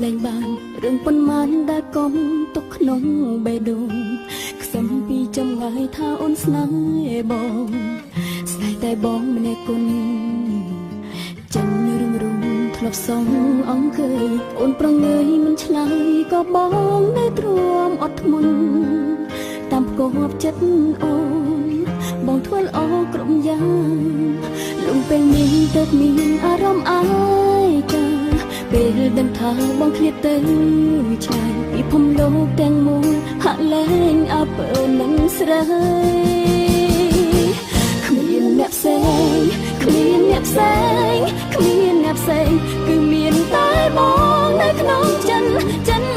លែងបានរឿងប៉ុន្មានដែលកុំទុកក្នុងបេះដូងខ្សឹមពីចម្ងាយថាអូនស្នេហ៍បងស្នេហ៍តែបងម្នាក់គុណចិនរឿងរូងធ្លាប់សងអង្គើយអូនប្រងើយមិនឆ្លើយក៏បងនៅទ្រាំអត់ធ្មត់តាមគប់ចិត្តអូនបងធ្វើល្អគ្រប់យ៉ាងលំពេលនេះទៅមានអារម្មណ៍អាយកាពេលដឹងថាបងឃ្លាតទៅឆ្ងាយពីភពលោកទាំងមូលហាក់លែងអើពើនឹងស្រីគ្មានអ្នកផ្សេងគ្មានអ្នកផ្សេងគ្មានអ្នកផ្សេងគឺមានតែបងនៅក្នុងចិន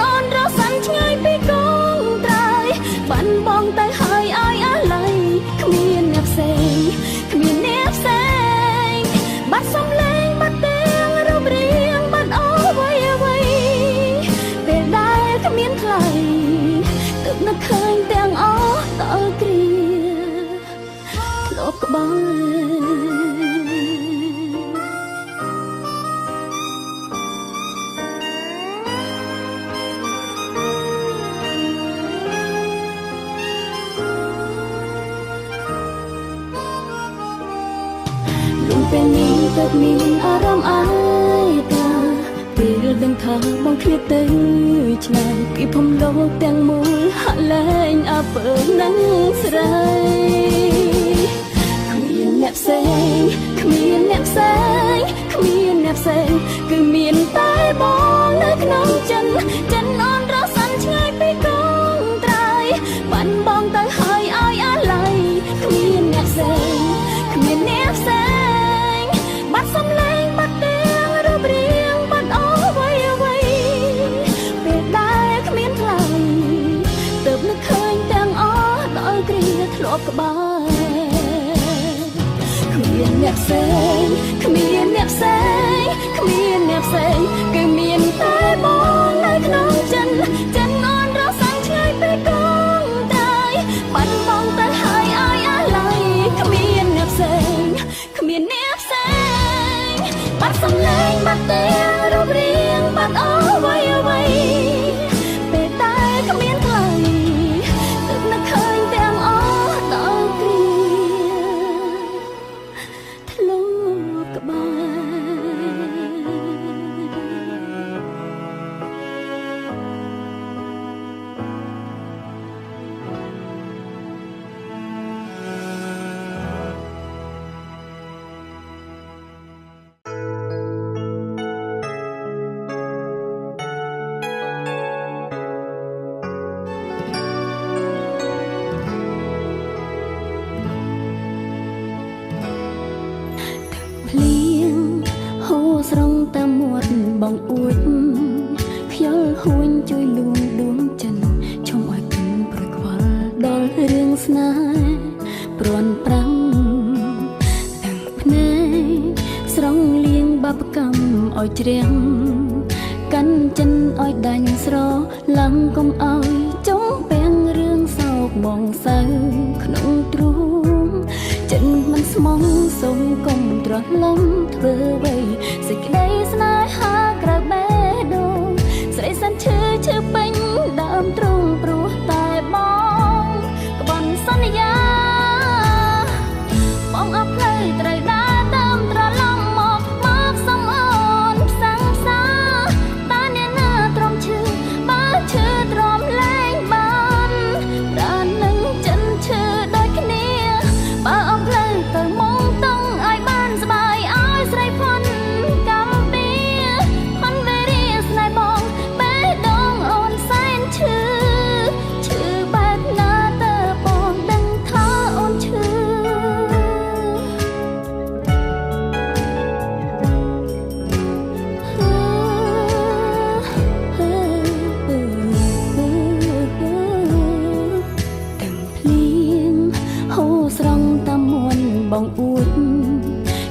អូនរសាន់ឆ្ងាយពីកងត្រៃបានបងទៅហើយឲ្យអាឡ័យគ្មានអ្នកផ្សេងគ្មានអ្នកផ្សេងបាត់សំឡេងបាត់ទាំងរូបរាងបាត់អស់អ្វីពេលដែលគ្មានថ្លៃទឹកនឹកឃើញទាំងអស់តើគ្រាធ្លាប់ក្បែរពេលនេះទៅមានអារម្មណ៍អាយកាពេលដឹងថាបងឃ្លាតទៅឆ្ងាយពីភពលោកទាំងមូលហាក់លែងអើពើនឹងស្រីគ្មានអ្នកផ្សេងគ្មានអ្នកផ្សេងគ្មានអ្នកផ្សេងគឺមានតែបងនៅក្នុងចិនអូនរសាន់ឆ្ងាយពីកងត្រៃបានបងទៅហើយឲ្យអាឡ័យគ្មានអ្នកផ្សេងគ្មានអ្នកផ្សេងបាត់សំឡេងបាត់ទាំងរូបរាងបាត់អស់អ្វីពេលដែលគ្មានថ្លៃទើបនឹកឃើញទាំងអស់ដល់គ្រាធ្លាប់ក្បែរគ្មានអ្នកផ្សេងគ្មានអ្នកផ្សេងគ្មានអ្នកផ្សេងគឺមានតែបងនៅក្នុងចិនអូនរសាន់ឆ្ងាយពីកងត្រៃបាត់បងទៅហើយឲ្យអាឡ័យគ្មានអ្នកផ្សេងគ្មានអ្នកផ្សេងបាត់សំឡេងបាត់ទាំងរូបរាងបាត់អស់អ្វីពេលតែគ្មានថ្លៃទឹកនឹកឃើញទាំងអស់ដល់គ្រាធ្លាប់ក្បែរភ្លៀងហូរស្រង់តាមមាត់បងអួចខ្យល់ហួញជួយលួងដួងចិនឈុំឲ្យគិនព្រួយខ្វល់ដល់រឿងស្នេហ៍ព្រាន់ប្រាំងទាំងភ្នែកស្រង់លៀងបាបកម្មឲ្យជ្រះកាន់ចិនឲ្យដាញ់ស្រឡំកុំឲ្យចុងពាំងរឿងសោកបងសៅក្នុងទ្រូងចិនមិនស្មងសុំកុំត្រឡំធ្វើអ្វីសេចក្តីស្នេហាក្រៅបេះដូងស្រីសិនឈឺពេញដើមទ្រូងព្រោះតែបងក្បន់សន្យាបងអត់ផ្លូវត្រូវដើរតាមត្រឡំមកសំអូនផ្សងផ្សាតើអ្នកណាទ្រាំឈឺបើឈឺទ្រាំលែងបានប្រាណនឹងចិនឈឺដូចគ្នាបើអត់ផ្លូវទៅមកតង់ឲ្យបានស្បាយឲ្យស្រីផុនកំពីផុនវេរាស្នេហ៍បងបេះដូងអូនសែនឈឺបែបណាទៅបងដឹងថាអូនឈឺទាំងភ្លៀងហូរស្រង់តាមមួនបងអួច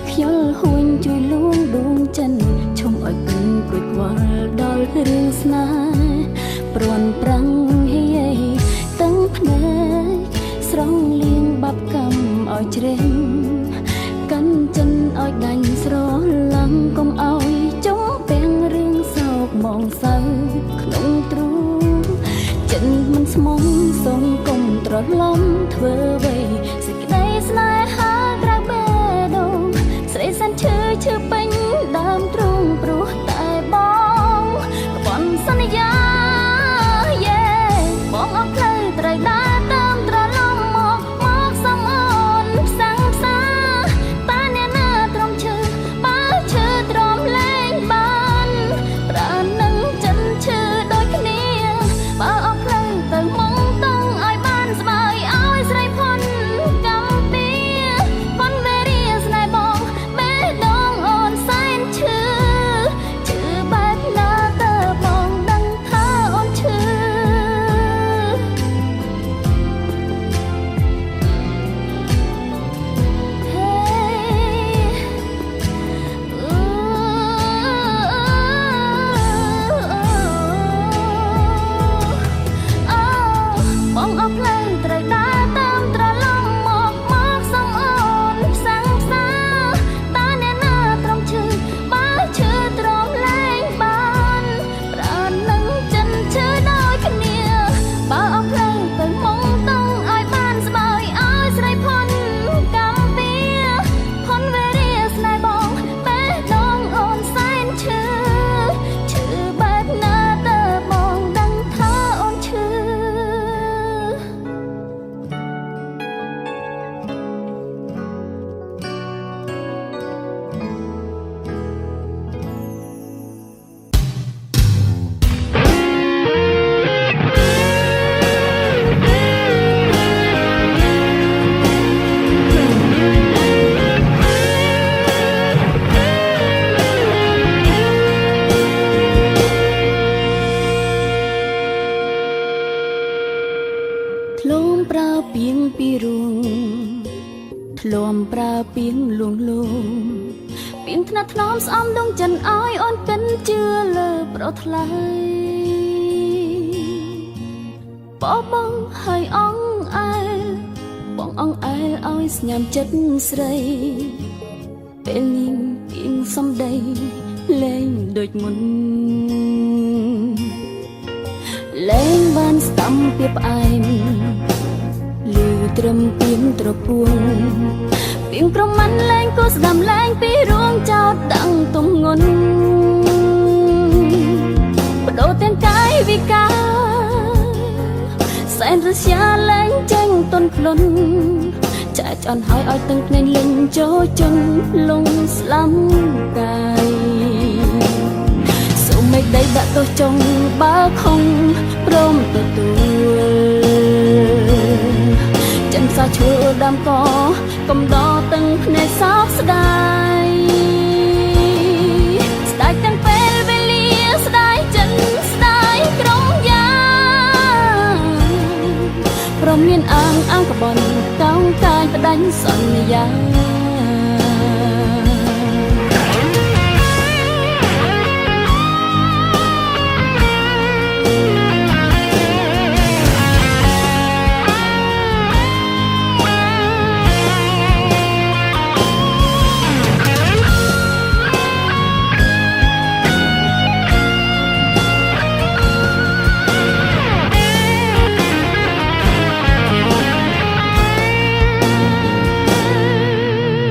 ខ្យល់ហួញជួយលួងដួងចិនឈុំឲ្យគិនព្រួយខ្វល់ដល់រឿងស្នេហ៍ព្រាន់ប្រាំងហេទាំងភ្នែកស្រង់លៀងបាបកម្មឲ្យជ្រះកាន់ចិនឲ្យដាញ់ស្រឡំកុំឲ្យចុងពាំងរឿងសោកបងសៅ ស្មុំសូមកុំត្រឡំធ្វើអ្វីសេចក្តីស្នេហាក្រៅបេះដូងស្រីសាន់ឈឺពេញដើមទ្រូងព្រោះតែបងក្បន់សន្យាយេបងអត់ផ្លូវត្រូវដើរតាមត្រឡំមកសំអូនផ្សាំងផ្សាតែអ្នកណាទ្រាំឈឺបើឈឺទ្រាំលែងបានប្រាណនឹងចិនឈឺដូចគ្នាបើអត់ផ្លូវទៅមកតង់ឲ្យបានស្បើយឲ្យស្រីផុនកំពីផុនវេរាស្នេហ៍បងបេះដូងអូនសែនឈឺបែបណាតើបងដឹងថាអូនឈឺបងអស់ផ្លូវត្រូវដើរតាមត្រឡំមកសំអូនផ្សាំងផ្សាតែអ្នកណាទ្រាំឈឺបើឈឺទ្រាំលែងបានប្រាណនឹងចិនឈឺដូចគ្នាបើអស់ផ្លូវទៅមកតង់ឲ្យបានស្បើយឲ្យស្រីផុនកំពីផុនវេរាស្នេហ៍បងបេះដូងអូនសែនឈឺបែបណាតើបងដឹងថាអូនឈឺធ្លំប្រើពីងពីរួងធ្លំប្រើពីងលួងពីងថ្នាក់ថ្នមស្អំដងចិនឲ្យអូនកិនជឿលើប្រថ្លៃបងហើយអងអែលបងអងអែលឲ្យស្ញាំចិត្តស្រីពេលនេះពីងសំដីលែងដូចមុនលែងបានស្ដាំពីផ្អែមលឺត្រឹមពីងត្រពួងពីងប្រមាណលែងក៏ស្ដាំលែងពីរួងចោតដាំងទំងន់បដូរទាំងកាយវិការសែនរស្យាលែងចេញទន់ភ្លន់ចែកអន់ហើយឲ្យទាំងភ្នែកលេងចូលជន់លងស្លាំកាយមេឃដីដាក់ទោសចុងបើខំព្រមទទួលចិនសាឈើដើមកកំដរទាំងភ្នែកសោកស្ដាយស្ដាយទាំងពេលវេលាស្ដាយចិនស្ដាយក្រុងយ៉ាងព្រមមានអាងក្បន់កោងកាយផ្ដាច់សន្យា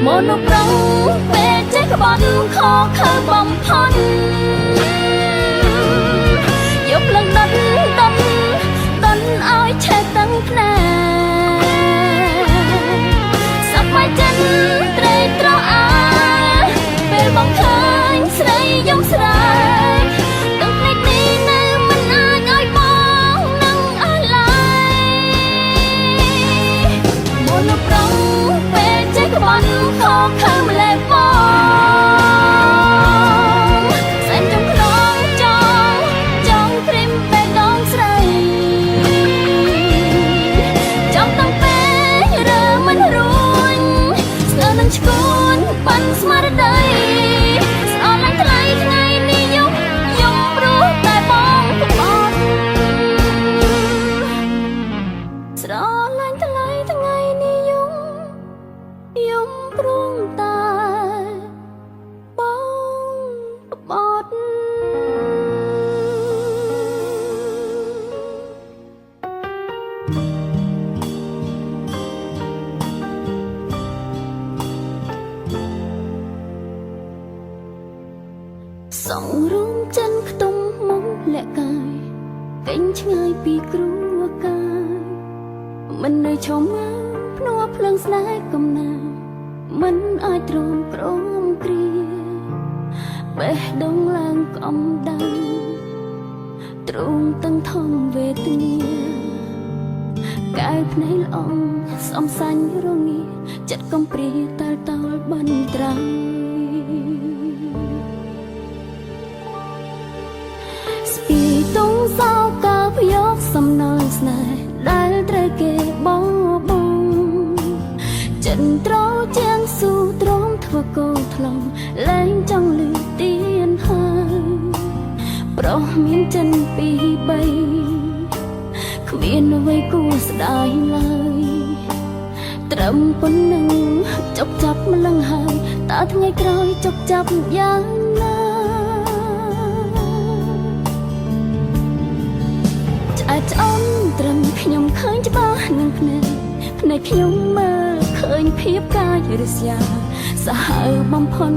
មនុស្សប្រងពេលចេះក្បត់ខកខើបំផុតយកភ្លឹងដុតឲ្យឆេះទាំងភ្នែកសប្បាយចិត្តត្រេកត្រអាលពេលបងឃើញស្រីយំស្រែកទាំងភ្នែកនេះនៅមិនអាចឲ្យបងនឹងអស់ឡើយមនុស្សប្រងពេលចេះក្បត់ខកខើម្លេះបងសែន កេញឆ្ងាយពីគ្រួកាយមិននៅឈមងាភ្នួភ្លើងស្នេហ៍កំណាមិនអាចទ្រាំព្រមគ្រាបេះដូងឡើងកំដៅទ្រង់ទាំងធំវេទនាកាយភ្នែកល្អសំសាញ់រងាចិត្តកំព្រាតើតោលបន់ត្រាំស្ពីតងសោកាភយកសំណល់ស្នេហ៍ដែលត្រូវគេបោបងចិនត្រូវជាងស៊ូទ្រង់ធ្វើកោថ្លងលែងចង់លឺទៀនហើយប្រុសមានចិនពីរបីគ្មានអ្វីគួរស្ដាយឡើយត្រឹមប៉ុណ្ណឹងចុកចាប់ម្លឹងហើយតើថ្ងៃក្រោយចុកចាប់យ៉ាងណាឆ្អែតឆ្អន់ត្រឹមខ្ញុំឃើញច្បាស់នឹងភ្នែកខ្ញុំមើលឃើញភាពកាយរិស្យាសាហាវបំផុន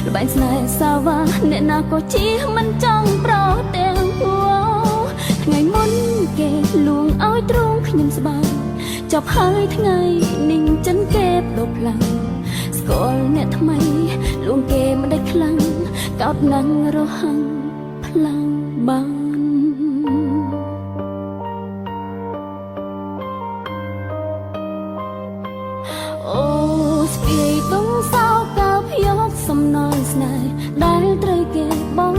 ល្បែងស្នេហ៍សាវ៉ាអ្នកណាក៏ជាមិនចង់ប្រទាំងថ្ងៃមុនគេលួងឲ្យទ្រង់ខ្ញុំស្បើយចប់ហើយថ្ងៃninhចិនគេបដូរផ្លាំងស្គាល់អ្នកថ្មីលួងគេមិនได้ខ្លាំងកោតនឹងរហ័ងផ្លាំងបានអូស្ពីតងសោកាភយកសំណល់ស្នេហ៍ដែលត្រូវគេបង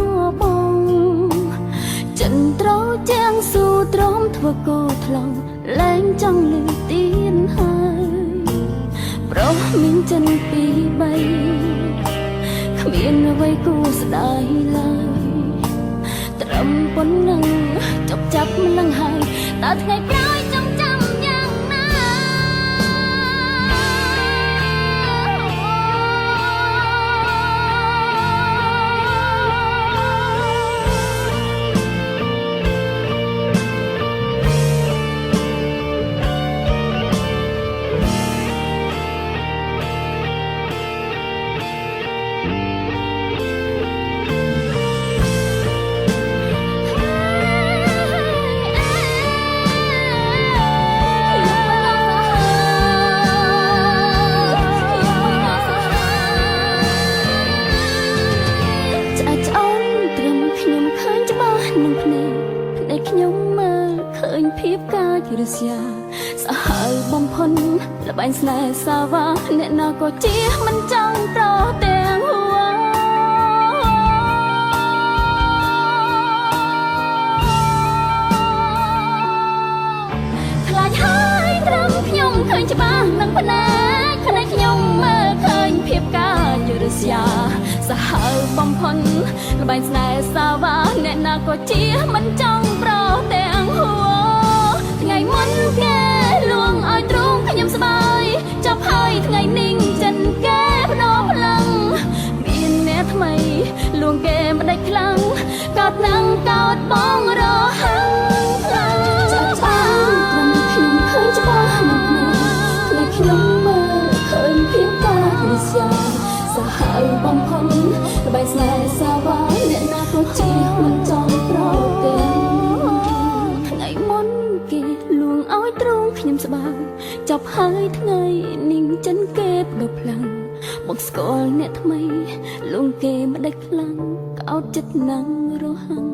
ចិនត្រូវជាងស៊ូទ្រាំធ្វើកោថ្លងលែងចង់លឺទៀនហើយប្រុសមានចិនពីរបីគ្មានអ្វីគួរស្ដាយឡើយត្រឹមប៉ុណ្ណឹងចុកចាប់ម្លឹងហើយតើថ្ងៃក្រោយចង់ចាំយ៉ាងណាខ្ញុំមើលឃើញភាពកាយរិស្យាសាហាវបំផុនល្បែងស្នេហ៍សាវ៉ាអ្នកណាក៏ជាមិនចង់ប្រទាំងហួខ្លាចហើយត្រឹមខ្ញុំឃើញច្បាស់នឹងភ្នែកខ្ញុំមើលឃើញភាពកាយរិស្យាសាហាវបំផុនល្បែងស្នេហ៍សាវ៉ាអ្នកណាក៏ជាមិនចង់ប្រទាំងហួថ្ងៃមុនគេលួងឲ្យទ្រង់ខ្ញុំស្បើយចប់ហើយថ្ងៃninhចិនគេបដូរផ្លឹងមានអ្នកថ្មីលួងគេមិនដាច់ខ្លាំងកោតនឹងកោតបងរហ័ងខ្លាំងចាំខ្ញុំឃើញច្បាស់ណាស់ខ្ញុំមើលឃើញភាពកាយរិស្យាសាហាវបំផុនល្បែងស្នេហ៍សាវ៉ាអ្នកណាក៏ជាមិនចង់ប្រទាំងថ្ងៃមុនគេលួងឲ្យទ្រង់ខ្ញុំស្បើយចប់ហើយថ្ងៃninhចិនគេបដូរផ្លាំងមកស្គាល់អ្នកថ្មីលួងគេមិនដាច់ខ្លាំងកោតចិត្តនឹងរហ័ង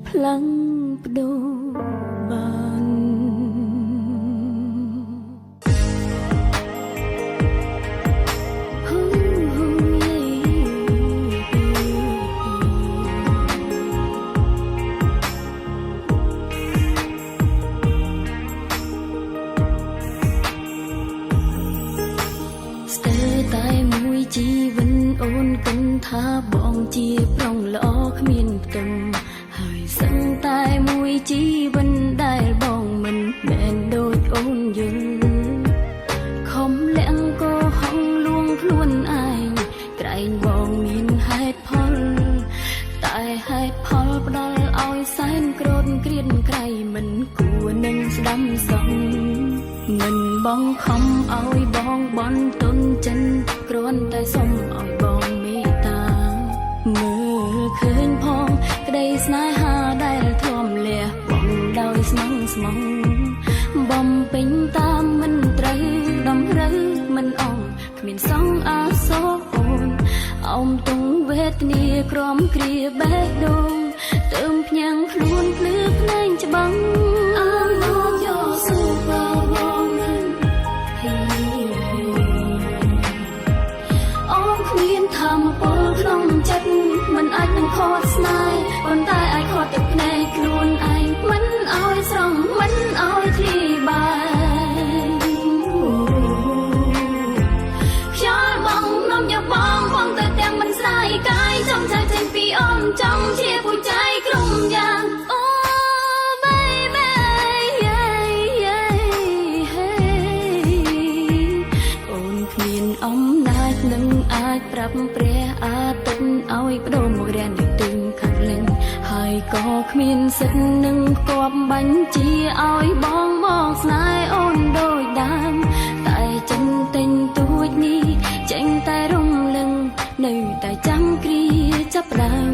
ផ្លាំងបដូរបានជីវិនអូនគិនថាបងជាប្រុងល្អគ្មានគំហើយសឹងតែមួយជីវិនដែលបងមិនមែនដូចអូនយល់ខំលាក់ក៏ហងលួងខ្លួនឯងក្រែងបងមានហេតុផលតែហេតុផលផ្ដល់ឲ្យសែនក្រោតក្រៀនក្រៃមិនគួរនឹងស្ដាំសងមិនបងខំឲ្យបងបន់ទុនចិនគ្រាន់តែសុំឲ្យបងមេត្តាមើលឃើញផងក្តីស្នេហាដែលធ្លាប់លះប ស្មងបំពេញតាមមិនត្រូវដំរើមិនអងគ្មានសងអាសោអូនអោមទុងវេទនាក្រំគ្រាបេះដូងទើមភ្ញាំងខ្លួនភ្លឺភ្នែកច្បាំងអើមកយកស៊ូបវងអូនគ្មានធម្មពលក្នុងចិត្តមិនអាចនឹងខកស្នេហ៍ប៉ុន្តែអាចខកទឹកភ្នែកខ្លួនឯងមិនឲ្យស្រង់មិនឲ្យធ្លីបាយខ្យល់បងនាំយកបងទៅទាំងមិនស្ដាយកាយចង់ចាចេញពីអូនចង់ជាពូជ័យក្រុមយ៉ាងអូ baby អូនគ្មានអំណាចនឹងអាចប្រាប់ព្រះអាទិត្យឲ្យបដូរមករះនៅទឹងខាងលិញហើយក៏គ្មានសិទ្ធនឹងគប់បញ្ជាឲ្យបងមកស្នេហ៍អូនដូចដើមតែចិនទិញទួចនេះចេញតែរំលឹងនៅតែចាំគ្រាចាប់ដើម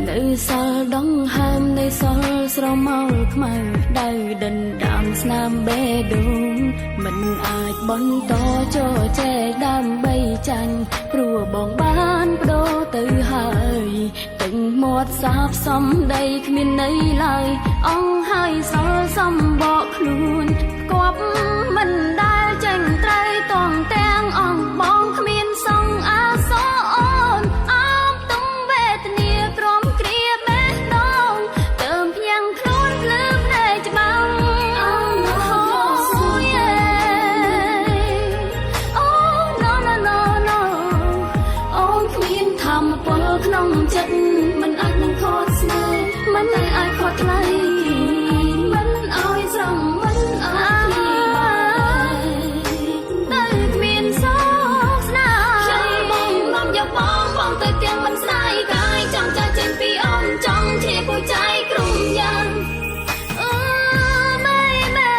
នៅសល់ដងហើមនៅសល់ស្រមោលខ្មៅដៅដិនដាមស្នាមបេះដូងមិនអាចបន្តចោចែកដើម្បីចាញ់ព្រោះបងបានបដូរទៅហើយទាំងមាត់សាបសំដីគ្មានន័យឡើយអងហើយសល់សំបកខ្លួនគប់មិនដែលចេញត្រូវតងទាំងអងបងគ្មានសងអាសោអូនអោបទុំវេទនាក្រំគ្រាបេះដូងទើមភ្ញាំងខ្លួនភ្លឺភ្នែកច្បាំងអូ no no no no អូនគ្មានធម្មពលក្នុងចិត្តមិនអាចនឹងខកស្នេហ៍មិនតែអាចខកថ្លៃមិនឲ្យស្រង់មិនឲ្យបាយតែគ្មានសោកស្នាខ្ញុំបងនាំយកបងទៅទាំងមិនស្ដាយកាយចង់ចាចេញពីអូនចង់ជាពូជ័យក្រុមយ៉ាងbaby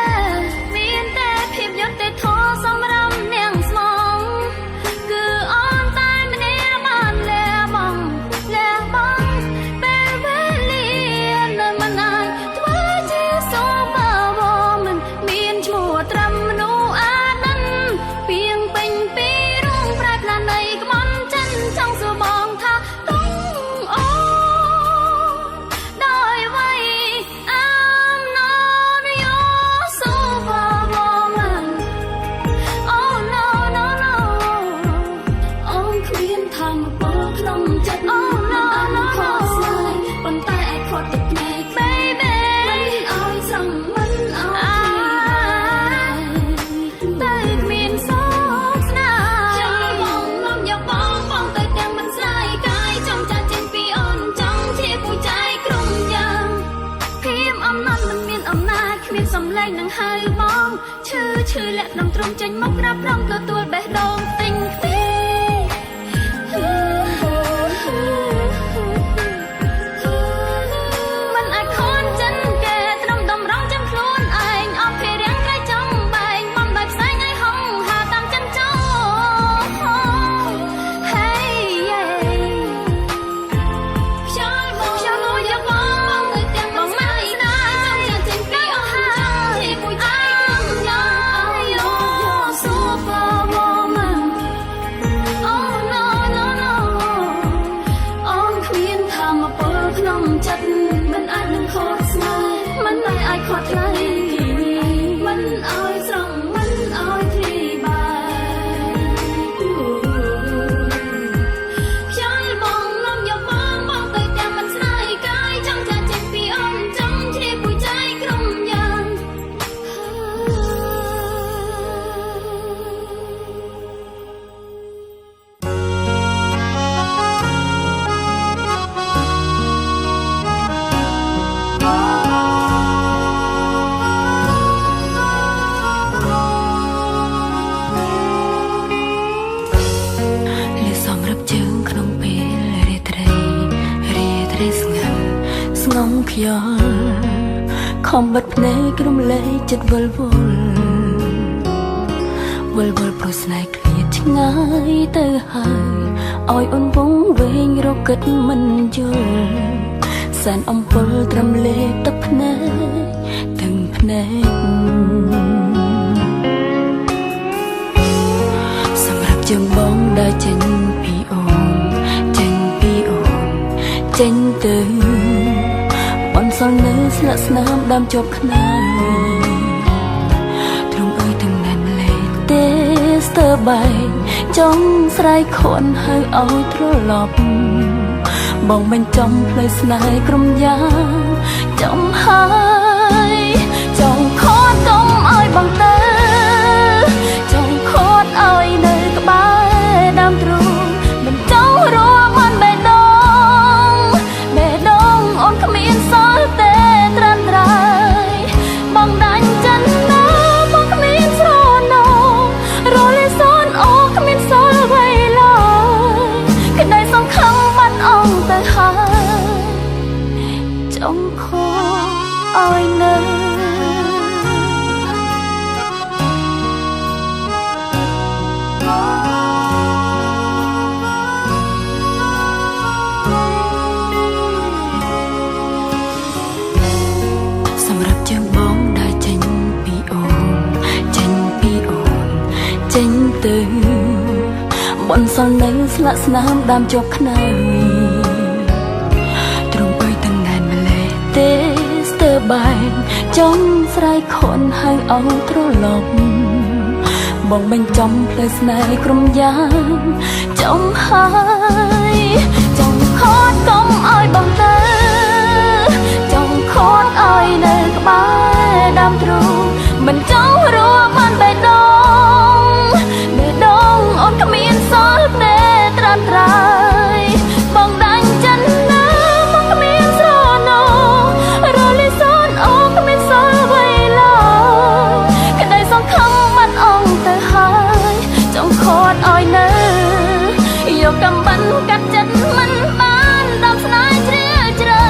មានតែភាពយត់តែធរសម្រាប់នាងស្មងគឺអូនតែម្នាក់បានលះបង់ពេលវេលានៅមិនអាចធ្វើជាសូបាវមិនមានឈ្មោះត្រឹមមនុស្សអាណិនពីងពេញពីរងប្រែផ្លានៃក្បន់ចិនចង់សួរបងថាតុងអូដោយអ្វីI'm not your superwoman oh no no no អូនគ្មានធម្មពលក្នុងចិត្ត oh no no no ប៉ុន្តែអាចខត់ទឹកភ្នែក baby មិនឲ្យស្រង់មិនឲ្យតែគ្មានសោកស្នាចាំបងនាំយកបងទៅទាំងមិនស្ដាយកាយចង់ចាចេញពីអូនចង់ជាពូជ័យក្រុមយ៉ាងភាពអំណត់មិនមានអំណាចគ្មានសំឡេងនឹងហៅបងឈឺលាក់ក្នុងទ្រង់ចេញមកក្រាបរំទទួលបេះដូងទិញខ្ទេមិនអាចខនចិនគេត្រឹមតម្រង់ចាំខ្លួនឯងអស់ភារៈក្រៃចំបែងបំដោយផ្សែងឲ្យហងហាតាមចិនចោ Hey yeah ខ្យល់មកយកបងទៅទាំងបងស្ដាយចង់ចាចេញពីអូនចង់ជាពូជ័យក្រុមយ៉ាង You're superwoman oh no no no អូនគ្មានធម្មពលក្នុងចិត្តមិនអាចនឹងខកស្នេហ៍មិនតែអាចខកថ្លៃមិនឲ្យស្រង់មិនឲ្យធ្លីបាយខ្យល់បងនាំយកបងទៅទាំងមិនស្ដាយកាយចង់ចាចេញពីអូនចង់ជាពូជ័យក្រុមយ៉ាង ខ្យល់ខំបិទភ្នែករំលែកចិត្តវល់ព្រោះស្នេហ៍ឃ្លាតឆ្ងាយទៅហើយឲ្យអូនវងវែងរកឹតមិនយល់សែនអំពើត្រឹមលេបទឹកភ្នែក từngភ្នែកសម្រាប់ជើងបងដែលចេញពីអូនចេញពីអូនចេញទៅបន្សល់នៅស្លាកស្នាមដើមជាប់ខ្នើយទ្រង់អើយទាំងណែនលេទេស្ទើបែកចង់ស្រែកខួនហៅឲ្យត្រឡប់បងបញ្ចំផ្លូវស្នេហ៍ក្រុមយ៉ាងចំហើយចង់ខត់កុំឲ្យបងទៅចង់ខត់ឲ្យនៅក្បែរដើមទ្រូងមិនចង់រួមមិនបេះដូងអូនគ្មានសល់ទេត្រាំត្រៃបងដាច់ចិត្តណាបងគ្មានស្រណោរលីសនអូគ្មានសល់អ្វីឡើយក្តីសង្ឃឹមបាត់អស់ទៅហើយចង់ខកឲ្យនៅសម្រាប់ជើងបងដែលចេញពីអូនចេញពីអូនចេញទៅបន្សល់នៅស្លាកស្នាមដើមជាប់ខ្នើយទ្រង់អើយទាំងណែនម្លេះទេស្ទើបែកចង់ស្រែកខនហៅឲ្យត្រឡប់បងបញ្ចំផ្លូវស្នេហ៍ក្រុមយ៉ាងចំហើយចង់ខត់កុំឲ្យបងទៅចង់ខត់ឲ្យនៅក្បែរដើមទ្រូងមិនចង់រួមមិនបេះដូងអូនគ្មានសល់ទេត្រាំត្រៃបងដាច់ចិត្តណាបងគ្មានស្រណោរលីសនអូគ្មានសល់អ្វីឡើយក្តីសង្ឃឹមបាត់អស់ទៅហើយចង់ខត់ឲ្យនៅយកកំបិនកាត់ចិត្តមិនបានដល់ស្នេហ៍ជ្រាលជ្រៅ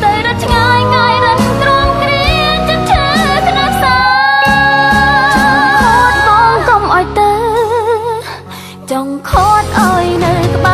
តែរត់ឆ្ងាយងាយរឹងទ្រាំគ្រាចិត្តឈឺក្តាប់សាចង់ខត់បងកុំឲ្យទៅចង់ខត់ឲ្យនៅក្បែ